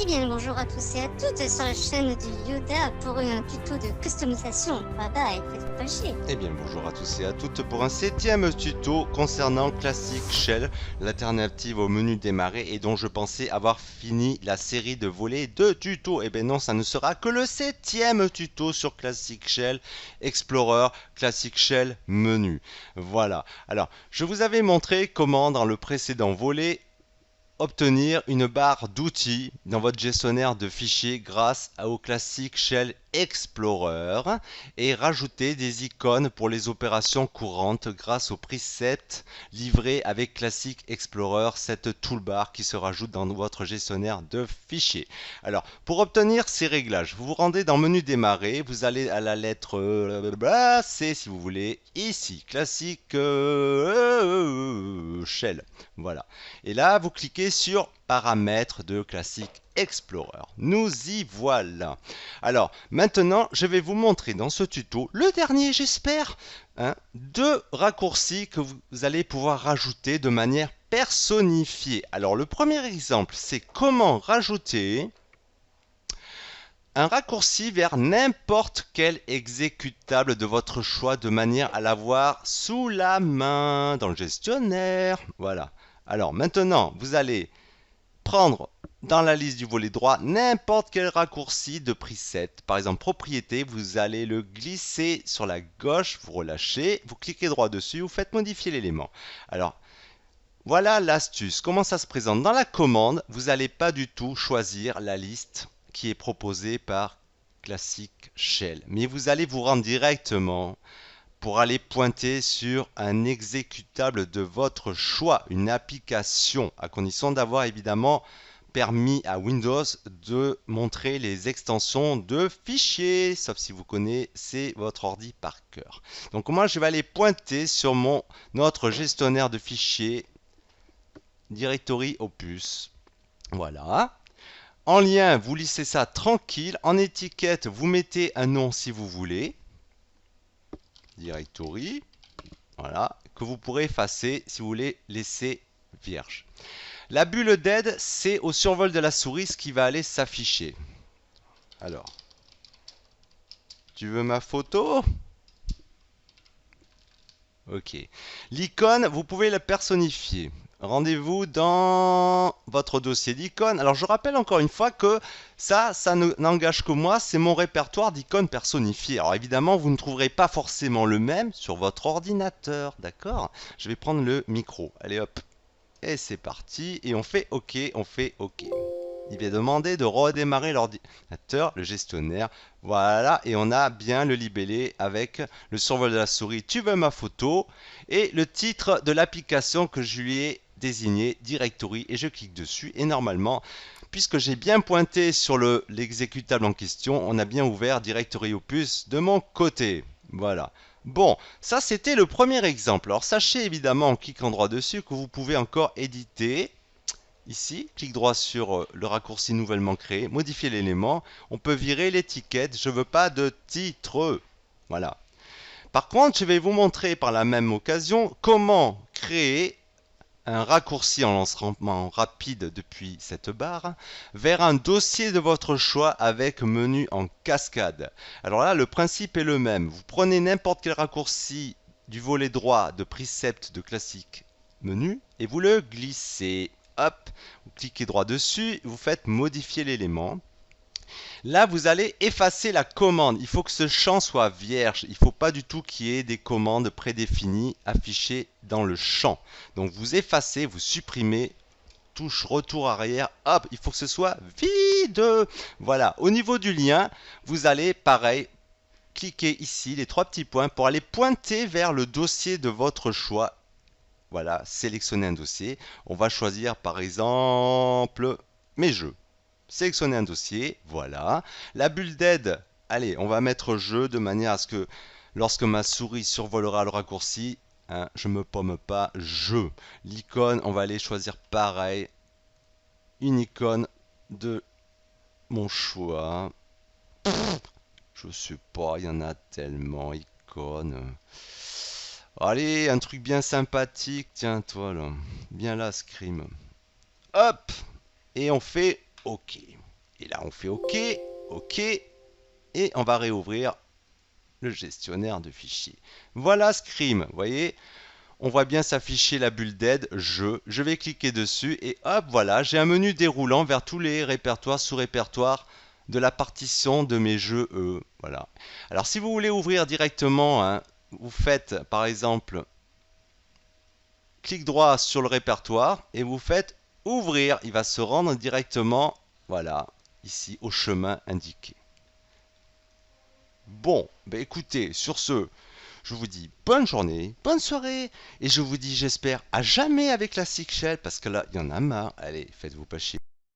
Eh bien, bonjour à tous et à toutes sur la chaîne du Yoda pour un tuto de customisation. Bye bye, faites pas chier. Eh bien bonjour à tous et à toutes pour un 7e tuto concernant Classic Shell, l'alternative au menu démarrer et dont je pensais avoir fini la série de volets de tutos. Eh bien non, ça ne sera que le 7e tuto sur Classic Shell Explorer, Classic Shell menu. Voilà, alors je vous avais montré comment dans le précédent volet obtenir une barre d'outils dans votre gestionnaire de fichiers grâce au Classic Shell Explorer et rajouter des icônes pour les opérations courantes grâce au preset livré avec Classic Explorer, cette toolbar qui se rajoute dans votre gestionnaire de fichiers. Alors, pour obtenir ces réglages, vous vous rendez dans menu démarrer, vous allez à la lettre C si vous voulez, ici, Classic Shell. Voilà. Et là, vous cliquez sur paramètres de Classic Explorer. Nous y voilà. Alors, maintenant, je vais vous montrer dans ce tuto, le dernier j'espère, deux raccourcis que vous allez pouvoir rajouter de manière personnifiée. Alors, le premier exemple, c'est comment rajouter un raccourci vers n'importe quel exécutable de votre choix de manière à l'avoir sous la main dans le gestionnaire. Voilà. Alors maintenant, vous allez prendre dans la liste du volet droit n'importe quel raccourci de preset. Par exemple, propriété, vous allez le glisser sur la gauche, vous relâchez, vous cliquez droit dessus, vous faites modifier l'élément. Alors, voilà l'astuce. Comment ça se présente? Dans la commande, vous n'allez pas du tout choisir la liste qui est proposée par Classic Shell, mais vous allez vous rendre directement pour aller pointer sur un exécutable de votre choix, une application, à condition d'avoir évidemment permis à Windows de montrer les extensions de fichiers, sauf si vous connaissez votre ordi par cœur. Donc moi je vais aller pointer sur notre gestionnaire de fichiers Directory Opus. Voilà. En lien, vous lissez ça tranquille. En étiquette, vous mettez un nom si vous voulez. Directory, voilà, que vous pourrez effacer si vous voulez laisser vierge. La bulle d'aide, c'est au survol de la souris ce qui va aller s'afficher. Alors, tu veux ma photo? Ok. L'icône, vous pouvez la personnifier. Rendez-vous dans votre dossier d'icônes. Alors je rappelle encore une fois que ça n'engage que moi, c'est mon répertoire d'icônes personnifiées. Alors évidemment, vous ne trouverez pas forcément le même sur votre ordinateur, d'accord? Je vais prendre le micro. Allez hop. Et c'est parti. Et on fait OK, on fait OK. Il va demander de redémarrer l'ordinateur, le gestionnaire. Voilà, et on a bien le libellé avec le survol de la souris. Tu veux ma photo? Et le titre de l'application que je lui ai désigné, Directory, et je clique dessus. Et normalement, puisque j'ai bien pointé sur l'exécutable en question, on a bien ouvert Directory Opus de mon côté. Voilà. Bon, ça c'était le premier exemple. Alors sachez évidemment en cliquant droit dessus que vous pouvez encore éditer. Ici, clic droit sur le raccourci nouvellement créé, modifier l'élément. On peut virer l'étiquette, je ne veux pas de titre. Voilà. Par contre, je vais vous montrer par la même occasion comment créer un raccourci en lancement rapide depuis cette barre vers un dossier de votre choix avec menu en cascade. Alors là, le principe est le même. Vous prenez n'importe quel raccourci du volet droit de Precept de classique menu et vous le glissez. Hop, vous cliquez droit dessus, vous faites modifier l'élément. Là, vous allez effacer la commande. Il faut que ce champ soit vierge. Il ne faut pas du tout qu'il y ait des commandes prédéfinies affichées dans le champ. Donc, vous effacez, vous supprimez, touche retour arrière. Hop, il faut que ce soit vide. Voilà. Au niveau du lien, vous allez, pareil, cliquer ici, les trois petits points, pour aller pointer vers le dossier de votre choix. Voilà, sélectionner un dossier. On va choisir, par exemple, mes jeux. Sélectionner un dossier, voilà. La bulle d'aide, allez, on va mettre jeu de manière à ce que lorsque ma souris survolera le raccourci, je ne me pomme pas, jeu. L'icône, on va aller choisir pareil, une icône de mon choix. Je sais pas, il y en a tellement, icônes. Allez, un truc bien sympathique, tiens toi là, bien là, Scream. Hop, et on fait OK. Et là, on fait OK, OK, et on va réouvrir le gestionnaire de fichiers. Voilà Scream, vous voyez, on voit bien s'afficher la bulle d'aide, jeu. Je vais cliquer dessus et hop, voilà, j'ai un menu déroulant vers tous les répertoires, sous-répertoires de la partition de mes jeux. Voilà. Alors si vous voulez ouvrir directement, hein, vous faites par exemple clic droit sur le répertoire et vous faites ouvrir. Il va se rendre directement, voilà, ici au chemin indiqué. Bon, ben écoutez, sur ce, je vous dis bonne journée, bonne soirée, et je vous dis j'espère à jamais avec la Six Shell, parce que là, il y en a marre. Allez, faites-vous pas chier.